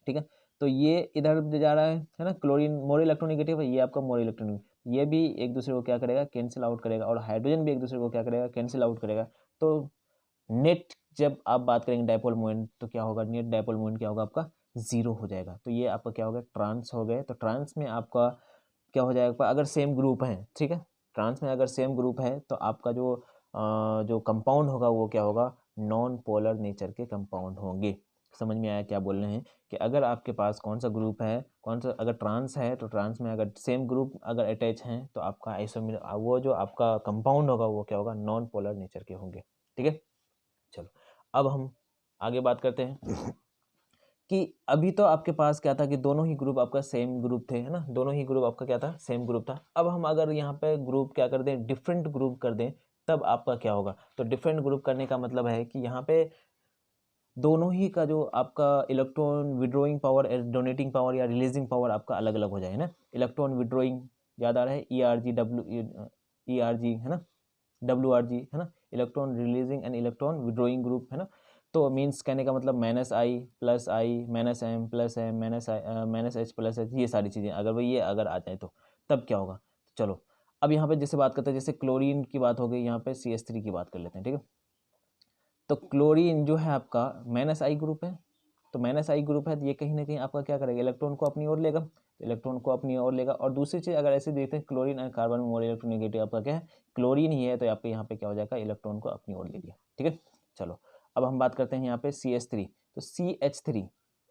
S1: ठीक है, तो ये इधर जा रहा है ना, क्लोरीन मोर इलेक्ट्रोनेगेटिव है, ये आपका मोर इलेक्ट्रोनेगेटिव, ये भी एक दूसरे को क्या करेगा, कैंसिल आउट करेगा, और हाइड्रोजन भी एक दूसरे को क्या करेगा, कैंसिल आउट करेगा। तो नेट जब आप बात करेंगे डायपोल मोमेंट, तो क्या होगा, नेट डायपोल मोमेंट क्या होगा, आपका जीरो हो जाएगा। तो ये आपका क्या हो गया, ट्रांस हो गए। तो ट्रांस में आपका क्या हो जाएगा, अगर सेम ग्रुप है, ठीक है, ट्रांस में अगर सेम ग्रुप है, तो आपका जो कंपाउंड होगा वो क्या होगा, नॉन पोलर नेचर के कंपाउंड होंगे। समझ में आया क्या बोल रहे हैं, कि अगर आपके पास कौन सा ग्रुप है, कौन सा अगर ट्रांस है, तो ट्रांस में अगर सेम ग्रुप अगर अटैच हैं, तो आपका आइसोमर वो जो आपका कंपाउंड होगा वो क्या होगा, नॉन पोलर नेचर के होंगे। ठीक है, चलो अब हम आगे बात करते हैं कि अभी तो आपके पास क्या था कि दोनों ही ग्रुप आपका सेम ग्रुप थे, है ना, दोनों ही ग्रुप आपका क्या था, सेम ग्रुप था। अब हम अगर यहाँ पे ग्रुप क्या कर दें, डिफरेंट ग्रुप कर दें, तब आपका क्या होगा, तो डिफरेंट ग्रुप करने का मतलब है कि यहाँ पे दोनों ही का जो आपका electron withdrawing power, donating power या रिलीजिंग पावर आपका अलग अलग हो जाए ना। इलेक्ट्रॉन विड्रॉइंग याद आ रहा है, ERG है ना, WRG है ना, electron releasing and electron withdrawing group है ना। तो मीन्स कहने का मतलब -I + I -M + M -H + H, ये सारी चीज़ें अगर ये अगर आ जाए तो तब क्या होगा। चलो अब यहाँ पे जैसे बात करते हैं, जैसे क्लोरीन की बात हो गई, यहाँ पे CH3 की बात कर लेते हैं। ठीक है, तो क्लोरीन जो है आपका -I ग्रुप है, तो -I ग्रुप है, तो ये कहीं ना कहीं आपका क्या करेगा, इलेक्ट्रॉन को अपनी ओर लेगा, तो इलेक्ट्रॉन को अपनी ओर लेगा। और दूसरी चीज़ अगर ऐसे देखते हैं, क्लोरीन एंड कार्बन में मोर इलेक्ट्रोनेगेटिव आपका क्या है, क्लोरीन ही है, तो आपके यहाँ पे क्या हो जाएगा, इलेक्ट्रॉन को अपनी ओर ले लिया। ठीक है, चलो अब हम बात करते हैं यहाँ पे CH3, तो CH3,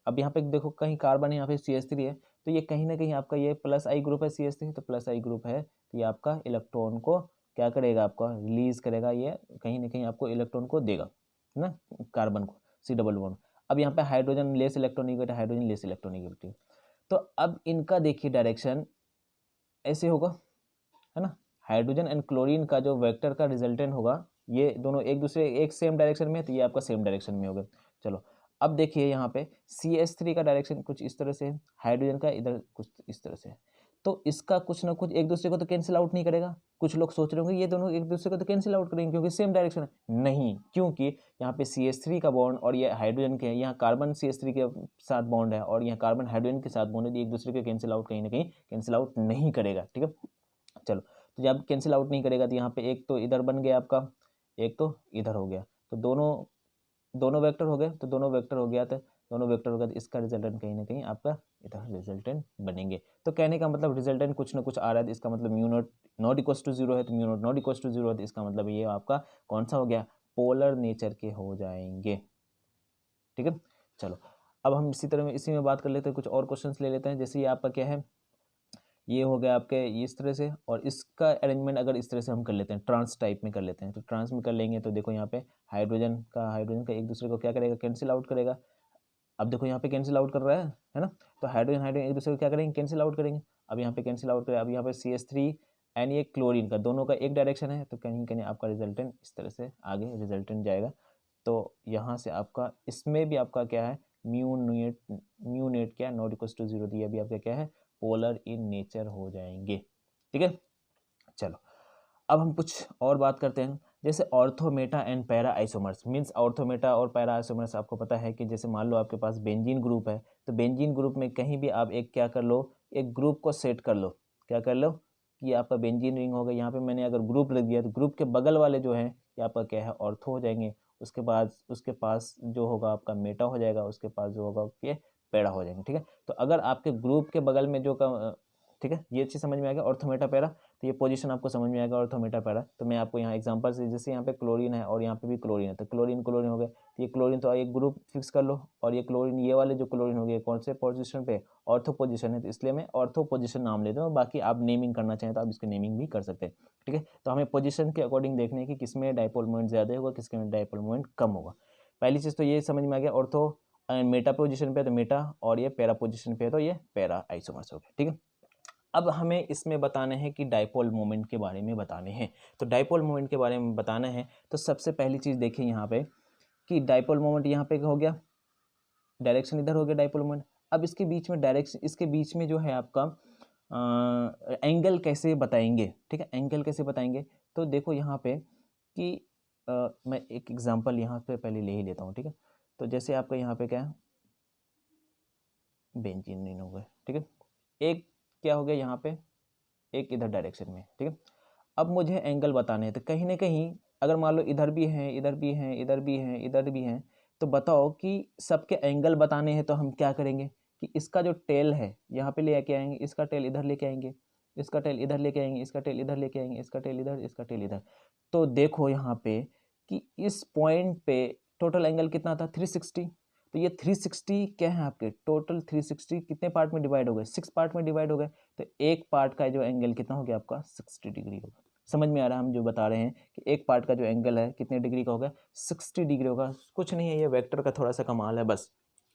S1: अब यहाँ पे देखो कहीं कार्बन है, यहाँ पे CH3 है, तो ये कहीं ना कहीं आपका ये +I ग्रुप है, CH3 तो +I ग्रुप है, तो ये आपका इलेक्ट्रॉन को क्या करेगा, आपका रिलीज करेगा, ये कहीं ना कहीं आपको इलेक्ट्रॉन को देगा ना, कार्बन को, C डबल बॉन्ड। अब यहाँ पे hydrogen less electronegative, hydrogen less electronegative, तो अब इनका देखिए डायरेक्शन ऐसे होगा, है ना, हाइड्रोजन एंड क्लोरीन का जो वेक्टर का रिजल्टेंट होगा, ये दोनों एक दूसरे एक सेम डायरेक्शन में है, तो ये आपका सेम डायरेक्शन में होगा। चलो अब देखिए यहाँ पे CH3 का डायरेक्शन कुछ इस तरह से है, हाइड्रोजन का इधर कुछ इस तरह से है, तो इसका कुछ ना कुछ एक दूसरे को तो कैंसिल आउट नहीं करेगा। कुछ लोग सोच रहे होंगे ये दोनों एक दूसरे को तो कैंसिल आउट करेंगे क्योंकि सेम डायरेक्शन है, नहीं, क्योंकि यहाँ पे CH3 का बॉन्ड और ये हाइड्रोजन के, यहाँ कार्बन CH3 के साथ बॉन्ड है और यहाँ कार्बन हाइड्रोजन के साथ बॉन्ड है, एक दूसरे को कैंसिल आउट कहीं ना कहीं कैंसिल आउट नहीं करेगा। ठीक है, चलो तो जब कैंसिल आउट नहीं करेगा, तो यहाँ पे एक तो इधर बन गया आपका, एक तो इधर हो गया, तो दोनों दोनों वेक्टर हो गए, तो दोनों वेक्टर हो गया, तो दोनों वेक्टर हो गया, तो इसका रिजल्टेंट कहीं ना कहीं आपका इधर रिजल्टेंट बनेंगे। तो कहने का मतलब रिजल्टेंट कुछ ना कुछ आ रहा है, तो इसका मतलब mu not not equal to zero है, तो mu not not equal to zero है, तो इसका मतलब ये आपका कौन सा हो गया, पोलर नेचर के हो जाएंगे। ठीक है, चलो अब हम इसी तरह में इसी में बात कर लेते हैं, कुछ और क्वेश्चंस ले लेते हैं। जैसे ये आपका क्या है, ये हो गया आपके इस तरह से, और इसका अरेंजमेंट अगर इस तरह से हम कर लेते हैं, ट्रांस टाइप में कर लेते हैं, तो ट्रांस में कर लेंगे तो देखो यहाँ पे हाइड्रोजन का एक दूसरे को क्या करेगा, कैंसिल आउट करेगा। अब देखो यहाँ पे कैंसिल आउट कर रहा है ना, तो हाइड्रोजन एक दूसरे को क्या करेंगे, कैंसिल आउट करेंगे। अब यहाँ पे कैंसिल आउट करें, अब यहाँ पे CH3 एंड ये क्लोरीन का दोनों का एक डायरेक्शन है, तो कहीं कहीं आपका रिजल्टेंट इस तरह से आगे रिजल्टेंट जाएगा। तो यहाँ से आपका इसमें भी आपका क्या है, म्यू नेट क्या, नॉट इक्वल टू जीरो, दिया भी आपका क्या है, पोलर इन नेचर हो जाएंगे। ठीक है, चलो अब हम कुछ और बात करते हैं, जैसे ortho meta and para isomers. Means ortho meta और पैरा आइसोमर्स आपको पता है कि जैसे मान लो आपके पास बेंजीन ग्रुप है, तो बेंजीन ग्रुप में कहीं भी आप एक क्या कर लो, एक ग्रुप को सेट कर लो, क्या कर लो कि आपका बेंजीन रिंग हो गया, यहाँ पे मैंने अगर ग्रुप रख दिया, तो ग्रुप के बगल वाले जो है ये आपका क्या है, ऑर्थो हो जाएंगे, उसके बाद उसके पास जो होगा आपका मेटा हो जाएगा, उसके पास जो होगा ये पैरा हो जाएंगे, ठीक है। तो अगर आपके ग्रुप के बगल में जो ठीक है, ये चीज़ समझ में आ गया, ऑर्थो मेटा पैरा। तो ये पोजीशन आपको समझ में आएगा, ऑर्थो मेटा पैरा। तो मैं आपको यहाँ एग्जांपल से, जैसे यहाँ पे क्लोरीन है और यहाँ पे भी क्लोरीन है, तो क्लोरीन क्लोरीन हो गए, तो ये क्लोरीन तो एक ग्रुप फिक्स कर लो, और ये क्लोरीन, ये वाले जो क्लोरीन हो गए कौन से पोजीशन पे, ऑर्थो पोजीशन है, तो इसलिए मैं ऑर्थो पोजीशन नाम लेता हूँ। बाकी आप नेमिंग करना चाहें तो आप इसकी नेमिंग भी कर सकते हैं, ठीक है। तो हमें पोजीशन के अकॉर्डिंग देखने की किसमें डाइपोल मोमेंट ज़्यादा होगा, किसके में डाइपोल मोमेंट कम होगा। पहली चीज़ तो ये समझ में आ गया, ऑर्थो मेटा पोजीशन पे तो मेटा, और ये पैरा पोजीशन पे तो ये पैरा आइसोमर्स हो गया, ठीक है। अब हमें इसमें बताने हैं कि डाइपोल मोमेंट के बारे में बताने हैं। तो डाइपोल मोमेंट के बारे में बताना है तो सबसे पहली चीज़ देखिए यहाँ पे कि डाइपोल मोमेंट यहाँ पे हो गया, डायरेक्शन इधर हो गया डाइपोल मोमेंट। अब इसके बीच में डायरेक्शन, इसके बीच में जो है आपका एंगल कैसे बताएंगे, ठीक है, एंगल कैसे बताएंगे। तो देखो यहाँ पे कि मैं एक एग्जांपल यहाँ पे पहले ले ही लेता हूँ, ठीक है। तो जैसे आपका यहाँ पे क्या है, बेंजीन हो गया, ठीक है, एक क्या हो गया यहाँ पे, एक इधर डायरेक्शन में, ठीक है। अब मुझे एंगल बताने हैं, तो कहीं ना कहीं अगर मान लो इधर भी हैं, इधर भी हैं, इधर भी हैं, इधर भी हैं, तो बताओ कि सबके एंगल बताने हैं तो हम क्या करेंगे कि इसका जो टेल है यहाँ पे लेके आएंगे, इसका टेल इधर लेके आएंगे, इसका टेल इधर लेके आएंगे, इसका टेल इधर लेके आएंगे, इसका टेल इधर, इसका टेल इधर। तो देखो यहाँ पे कि इस पॉइंट पे टोटल एंगल कितना था, 360। तो ये 360 क्या है आपके, टोटल 360 कितने पार्ट में डिवाइड हो गए, 6 पार्ट में डिवाइड हो गए। तो एक पार्ट का जो एंगल कितना हो गया आपका, 60 डिग्री होगा। समझ में आ रहा है हम जो बता रहे हैं कि एक पार्ट का जो एंगल है कितने डिग्री का होगा, 60 डिग्री होगा। कुछ नहीं है, ये वेक्टर का थोड़ा सा कमाल है बस,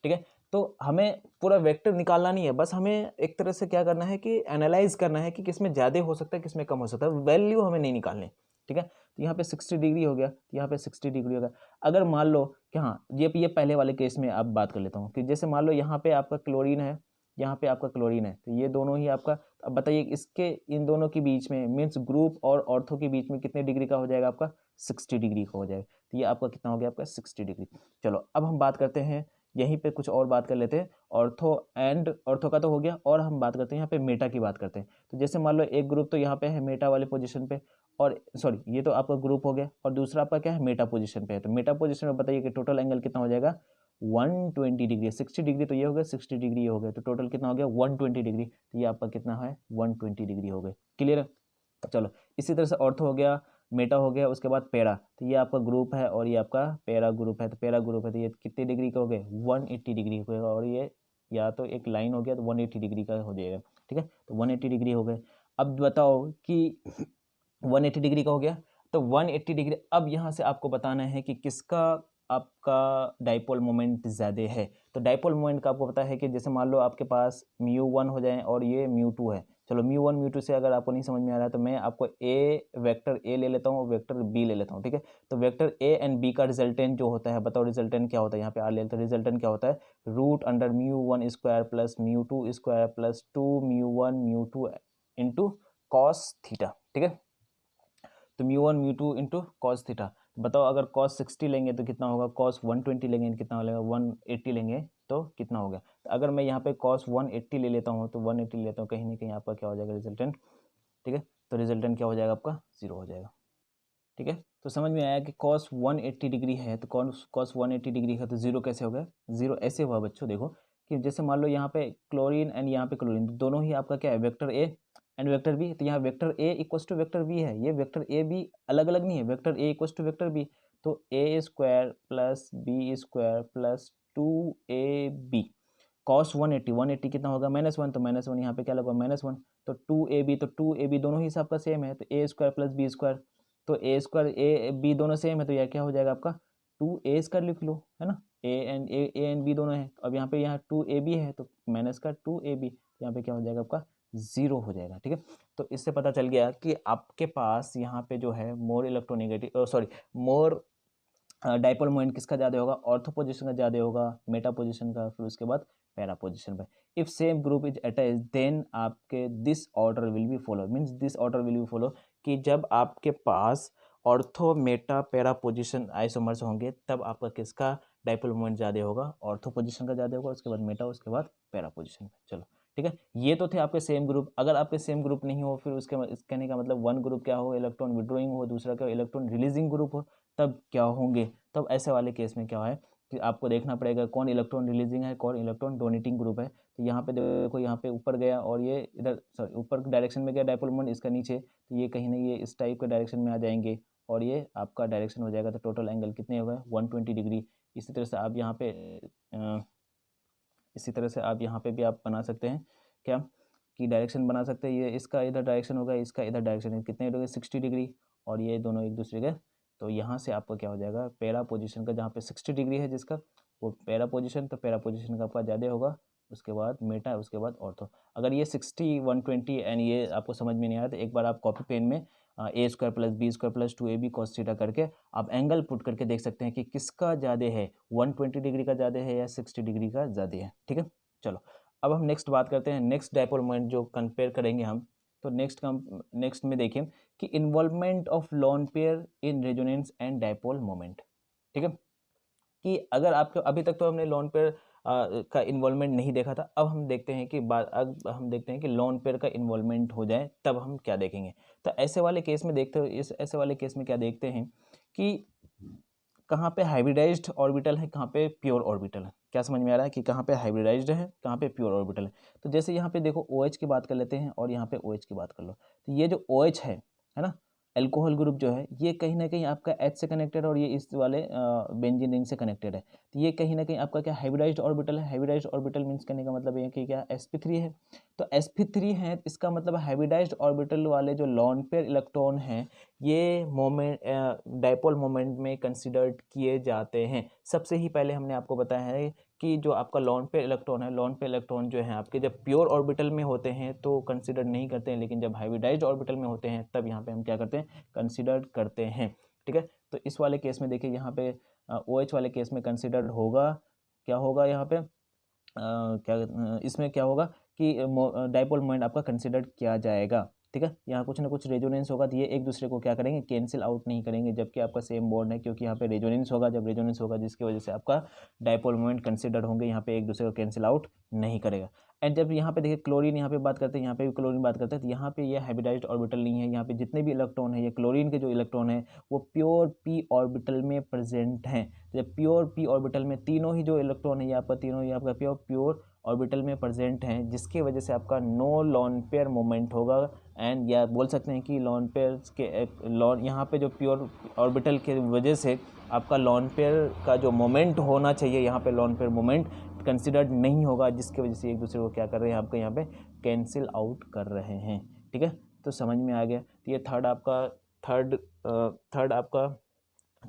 S1: ठीक है। तो हमें पूरा वेक्टर निकालना नहीं है, बस हमें एक तरह से क्या करना है कि एनालाइज करना है कि किसमें ज़्यादा हो सकता है, किसमें कम हो सकता है, वैल्यू हमें नहीं निकालनी, ठीक है। तो यहाँ पे 60 डिग्री हो गया, यहाँ पे 60 डिग्री होगा। अगर मान लो कि हाँ, ये पहले वाले केस में आप बात कर लेता हूँ कि जैसे मान लो यहाँ पे आपका क्लोरीन है, यहाँ पे आपका क्लोरीन है, तो ये दोनों ही आपका, अब बताइए इसके इन दोनों के बीच में मीन्स ग्रुप और ऑर्थो के बीच में कितने डिग्री का हो जाएगा आपका, 60 डिग्री का हो जाएगा। तो ये आपका कितना हो गया आपका 60 डिग्री। चलो अब हम बात करते हैं, यहीं पे कुछ और बात कर लेते हैं, ऑर्थो एंड ऑर्थो का तो हो गया, और हम बात करते हैं यहाँ पे मेटा की बात करते हैं। तो जैसे मान लो एक ग्रुप तो यहाँ पे है मेटा वाले पोजीशन पे, और सॉरी ये तो आपका ग्रुप हो गया, और दूसरा आपका क्या है, मेटा पोजीशन पे है। तो मेटा पोजीशन में बताइए कि टोटल एंगल कितना हो जाएगा, 120 डिग्री। 60 डिग्री तो ये हो गया, 60 डिग्री ये हो गया, तो टोटल कितना हो गया 120 डिग्री। तो ये आपका कितना है 120 डिग्री हो गए, क्लियर है। चलो इसी तरह से ऑर्थो हो गया, मेटा हो गया, उसके बाद पैरा, तो ये आपका ग्रुप है और ये आपका पैरा ग्रुप है। तो पैरा ग्रुप है तो ये कितने डिग्री का हो गए, 180 डिग्री का, और ये या तो एक लाइन हो गया तो 180 डिग्री का हो जाएगा, ठीक है। तो 180 डिग्री हो गए। अब बताओ कि 180 डिग्री का हो गया, तो 180 डिग्री। अब यहाँ से आपको बताना है कि किसका आपका डाइपोल मोमेंट ज़्यादा है। तो डाइपोल मोमेंट का आपको पता है कि जैसे मान लो आपके पास μ1 हो जाए और ये μ2 है। चलो μ1 μ2 से अगर आपको नहीं समझ में आ रहा है तो मैं आपको वेक्टर ए ले लेता हूँ और वेक्टर बी ले लेता हूँ, ठीक है। तो वेक्टर ए एंड बी का रिजल्टेंट जो होता है, बताओ रिजल्टेंट क्या होता है, यहाँ पे आर ले लेते हैं। रिजल्टेंट क्या होता है, √(μ1 square plus μ2 square plus 2μ1 μ2 into cos theta, ठीक है। तो μ1 μ2 इंटू कॉस थीटा। बताओ अगर कॉस 60 लेंगे तो कितना होगा, कॉस 120 लेंगे तो कितना हो जाएगा, 180 लेंगे तो कितना हो गया। तो अगर मैं यहाँ पे कॉस 180 ले लेता हूँ तो 180 लेता हूँ, कहीं ना कहीं आपका क्या हो जाएगा रिजल्टेंट, ठीक है। तो रिजल्टेंट क्या हो जाएगा आपका 0 हो जाएगा, ठीक है। तो समझ में आया कि कॉस 180 डिग्री है, तो कॉस 180 डिग्री है तो 0 कैसे हो गया, 0 ऐसे हुआ बच्चों। देखो कि जैसे मान लो यहाँ पे क्लोरीन एंड यहाँ पे क्लोरीन, दोनों ही आपका क्या है, vector A and vector B. तो यहाँ vector A equals to vector B है, ये वेक्टर ए बी अलग अलग नहीं है, vector A equals to vector B. तो A square plus B square plus 2ab cos 180 कितना होगा -1, तो -1 यहाँ पे क्या लगा -1, तो 2ab, तो 2ab दोनों ही सबका सेम है, तो A square plus B square, तो ए स्क्वायर ए बी दोनों सेम है, तो यह क्या हो जाएगा आपका 2a स्क्वायर लिख लो, है ना। ए एंड बी दोनों है। अब यहाँ पे यहाँ 2ab है तो माइनस का 2ab, यहाँ पे क्या हो जाएगा आपका 0 हो जाएगा, ठीक है। तो इससे पता चल गया कि आपके पास यहाँ पे जो है मोर इलेक्ट्रोनेगेटिव मोर डाइपोल मोमेंट किसका ज़्यादा होगा, ऑर्थो पोजीशन का ज़्यादा होगा, मेटा पोजीशन का, फिर उसके बाद पैरा पोजीशन पे। If same group is attach then आपके this order will be follow, means this order will be follow, कि जब आपके पास ortho meta para position isomers होंगे तब आपका किसका डाइपोल मोमेंट ज़्यादा होगा, ऑर्थो पोजीशन का ज़्यादा होगा, उसके बाद मेटा, उसके बाद पैरा पोजीशन पे। चलो ठीक है। ये तो थे आपके सेम ग्रुप। अगर आपके सेम ग्रुप नहीं हो, फिर उसके कहने का मतलब वन ग्रुप क्या हो, इलेक्ट्रॉन विड्रॉइंग हो, दूसरा क्या इलेक्ट्रॉन रिलीजिंग ग्रुप हो, तब क्या होंगे। तब ऐसे वाले केस में क्या है कि आपको देखना पड़ेगा कौन इलेक्ट्रॉन रिलीजिंग है, कौन इलेक्ट्रॉन डोनेटिंग ग्रुप है। तो यहाँ पे देखो, यहाँ पे ऊपर गया और ये इधर सॉरी ऊपर डायरेक्शन में गया डायपोल मोमेंट, इसका नीचे, तो ये कहीं ना ये इस टाइप के डायरेक्शन में आ जाएंगे और ये आपका डायरेक्शन हो जाएगा। तो टोटल एंगल कितने हो गए 120 डिग्री। इसी तरह से आप यहाँ पे इसी तरह से आप यहाँ पे भी आप बना सकते हैं क्या कि डायरेक्शन बना सकते हैं। ये इसका इधर डायरेक्शन होगा, इसका इधर डायरेक्शन है, कितने हो गए 60 डिग्री, और ये दोनों एक दूसरे के। तो यहाँ से आपका क्या हो जाएगा पैरा पोजीशन का, जहाँ पे 60 डिग्री है जिसका वो पैरा पोजीशन, तो पैरा पोजीशन का आपका ज़्यादा होगा, उसके बाद मेटा, उसके बाद ऑर्थो। अगर ये 60 120 एंड ये आपको समझ में नहीं आया तो एक बार आप कॉपी पेन में A square plus B square plus 2ab cos theta करके आप एंगल पुट करके देख सकते हैं कि किसका ज़्यादा है, 120 डिग्री का ज़्यादा है या 60 डिग्री का ज़्यादा है। ठीक है, चलो अब हम नेक्स्ट बात करते हैं, नेक्स्ट डायपोल मोमेंट जो कंपेयर करेंगे हम। तो नेक्स्ट में देखें कि involvement of lone pair in resonance and dipole moment. ठीक है, कि अगर आपको अभी तक तो हमने लोन पेयर का इन्वॉल्वमेंट नहीं देखा था, अब हम देखते हैं कि अब हम देखते हैं कि लोन पेयर का इन्वॉल्वमेंट हो जाए तब हम क्या देखेंगे। तो ऐसे वाले केस में देखते हो, ऐसे वाले केस में क्या देखते हैं कि कहाँ पे हाइब्रिडाइज्ड ऑर्बिटल है, कहाँ पे प्योर ऑर्बिटल है। क्या समझ में आ रहा है कि कहाँ पे हाइब्रिडाइज्ड है, कहाँ पे प्योर ऑर्बिटल है। तो जैसे यहाँ पे देखो OH की बात कर लेते हैं और यहाँ पे OH की बात कर लो। तो ये जो OH है ना, एल्कोहल ग्रुप जो है, ये कहीं ना कहीं आपका H से कनेक्टेड और ये इस वाले बेंजीन रिंग से कनेक्टेड है। तो ये कहीं ना कहीं आपका क्या हाइब्रिडाइज्ड ऑर्बिटल है। हाइब्रिडाइज्ड ऑर्बिटल मीन्स करने का मतलब ये कि क्या sp3 है। तो sp3 है, इसका मतलब हाइब्रिडाइज्ड ऑर्बिटल वाले जो लॉन पेयर इलेक्ट्रॉन हैं ये मोमेंट डायपोल मोमेंट में कंसिडर्ड किए जाते हैं। सबसे ही पहले हमने आपको बताया है कि जो आपका लॉन पेयर इलेक्ट्रॉन है, लॉन पेयर इलेक्ट्रॉन जो है आपके जब प्योर ऑर्बिटल में होते हैं तो कंसिडर नहीं करते हैं, लेकिन जब हाइब्रिडाइज्ड ऑर्बिटल में होते हैं तब यहाँ पे हम क्या करते हैं कंसिडर करते हैं। ठीक है, तो इस वाले केस में देखिए यहाँ पे OH वाले केस में कंसिडर्ड होगा, क्या होगा यहाँ पे इसमें क्या होगा कि डायपोल मोमेंट आपका कंसिडर किया जाएगा। ठीक है, यहाँ कुछ ना कुछ रेजोनेंस होगा, तो ये एक दूसरे को क्या करेंगे कैंसिल आउट नहीं करेंगे, जबकि आपका सेम बॉन्ड है, क्योंकि यहाँ पे रेजोनेंस होगा। जब रेजोनेंस होगा जिसकी वजह से आपका डायपोल मोमेंट कंसिडर होंगे, यहाँ पे एक दूसरे को कैंसिल आउट नहीं करेगा। एंड जब यहाँ पे देखिए क्लोरीन यहाँ पे बात करते हैं, यहाँ पे भी क्लोरीन बात करते हैं, तो यहाँ पे ये हाइब्रिडाइज्ड ऑर्बिटल नहीं है। यहाँ पे जितने भी इलेक्ट्रॉन है, ये क्लोरीन के जो इलेक्ट्रॉन है वो प्योर p ऑर्बिटल में प्रेजेंट हैं। जब प्योर p ऑर्बिटल में तीनों ही जो इलेक्ट्रॉन है ये आपका तीनों ही आपका प्योर ऑर्बिटल में प्रेजेंट हैं, जिसकी वजह से आपका नो लॉन पेयर मोमेंट होगा। एंड या बोल सकते हैं कि लॉन पेयर के लॉन यहाँ पे जो प्योर ऑर्बिटल के वजह से आपका लॉन पेयर का जो मोमेंट होना चाहिए, यहाँ पे लॉन पेयर मोमेंट कंसिडर्ड नहीं होगा, जिसकी वजह से एक दूसरे को क्या कर रहे हैं आपके यहाँ पे कैंसिल आउट कर रहे हैं। ठीक है, तो समझ में आ गया। तो ये थर्ड आपका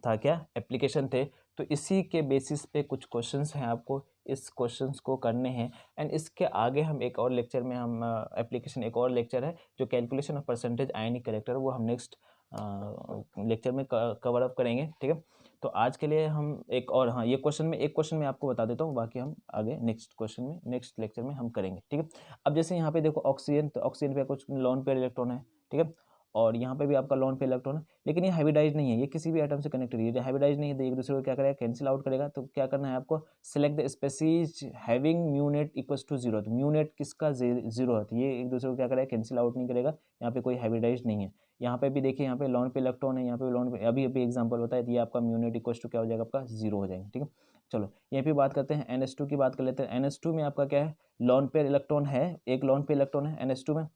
S1: था क्या एप्लीकेशन थे। तो इसी के बेसिस पे कुछ क्वेश्चंस हैं, आपको इस क्वेश्चंस को करने हैं। एंड इसके आगे हम एक और लेक्चर में हम एप्लीकेशन एक और लेक्चर है जो calculation of percentage ionic character, वो हम नेक्स्ट लेक्चर में कवर अप करेंगे। ठीक है, तो आज के लिए हम एक और हाँ ये एक क्वेश्चन में आपको बता देता हूँ, बाकी हम आगे नेक्स्ट लेक्चर में हम करेंगे। ठीक है, अब जैसे यहाँ पे देखो ऑक्सीजन, तो ऑक्सीजन पे कुछ लोन पेयर इलेक्ट्रॉन है। ठीक है, और यहाँ पे भी आपका लोन पेयर इलेक्ट्रॉन है, लेकिन ये हाइब्रिडाइज नहीं है, ये किसी भी एटम से कनेक्टेड है। हाइब्रिडाइज नहीं है तो एक दूसरे को क्या करेगा कैंसिल आउट करेगा। तो क्या करना है आपको select the species having mu net equals to 0। तो म्यू नेट किसका 0 है, तो ये एक दूसरे को क्या करेगा कैंसिल आउट नहीं करेगा। यहाँ पे कोई हाइब्रिडाइज नहीं है। यहाँ पे भी देखिए यहाँ पे लोन पे इलेक्ट्रॉन है, यहाँ पे लोन पे अभी एग्जाम्पल होता है, तो ये आपका म्यू नेट इक्वल्स टू क्या हो जाएगा आपका 0 हो जाएगा। ठीक है, चलो यहीं पे बात करते हैं NH2 की बात कर लेते हैं। NH2 में आपका क्या है लोन पेयर इलेक्ट्रॉन है, एक लोन पेयर इलेक्ट्रॉन है NH2 में,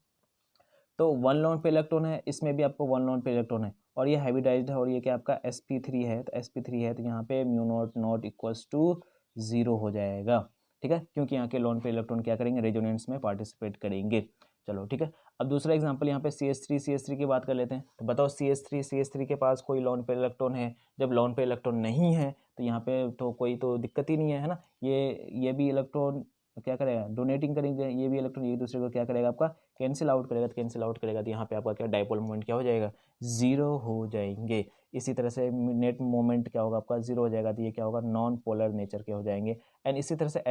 S1: तो 1 लोन पे इलेक्ट्रॉन है, इसमें भी आपको 1 लोन पे इलेक्ट्रॉन है, और ये हाइब्रिडाइज्ड है, और ये क्या आपका sp3 है। तो sp3 है तो यहाँ पे mu not not equals to 0 हो जाएगा। ठीक है, क्योंकि यहाँ के लोन पे इलेक्ट्रॉन क्या करेंगे रेजोनेंस में पार्टिसिपेट करेंगे। चलो ठीक है, अब दूसरा एग्जांपल यहाँ पे CH3 की बात कर लेते हैं। तो बताओ CH3 के पास कोई लोन पे इलेक्ट्रॉन है। जब लोन पे इलेक्ट्रॉन नहीं है तो यहाँ पे तो कोई तो दिक्कत ही नहीं है ना। ये भी इलेक्ट्रॉन क्या करेगा डोनेटिंग करेंगे, ये भी इलेक्ट्रॉन एक दूसरे को क्या करेगा आपका कैंसिल आउट करेगा। तो कैंसिल आउट करेगा तो यहाँ पे आपका क्या डायपोल मोमेंट क्या हो जाएगा 0 हो जाएंगे। इसी तरह से नेट मोमेंट क्या होगा आपका 0 हो जाएगा, तो ये क्या होगा नॉन पोलर नेचर के हो जाएंगे। एंड इसी तरह से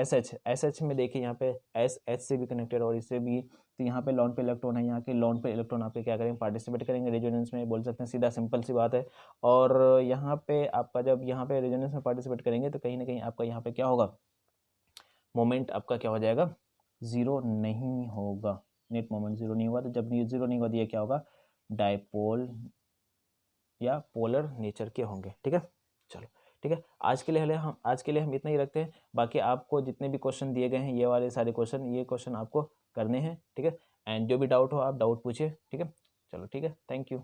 S1: SH में देखिए यहाँ पे SH से भी कनेक्टेड और इससे भी, तो यहाँ पे लॉन पे इलेक्ट्रॉन है, यहाँ के लॉन पे इलेक्ट्रॉन आपके क्या करेंगे पार्टिसिपेट करेंगे रेजोनेंस में, बोल सकते हैं सीधा सिंपल सी बात है। और यहाँ पे आपका जब यहाँ पे रेजोनेंस में पार्टिसिपेट करेंगे तो कहीं ना कहीं आपका यहाँ पे क्या होगा मोमेंट आपका क्या हो जाएगा ज़ीरो नहीं होगा, नेट मोमेंट ज़ीरो नहीं होगा। तो जब ये ज़ीरो नहीं होगा तो ये क्या होगा, डायपोल या पोलर नेचर के होंगे। ठीक है, चलो ठीक है, आज के लिए हम इतना ही रखते हैं। बाकी आपको जितने भी क्वेश्चन दिए गए हैं, ये वाले सारे क्वेश्चन, ये क्वेश्चन आपको करने हैं। ठीक है, एंड जो भी डाउट हो आप डाउट पूछिए। ठीक है, चलो ठीक है, थैंक यू।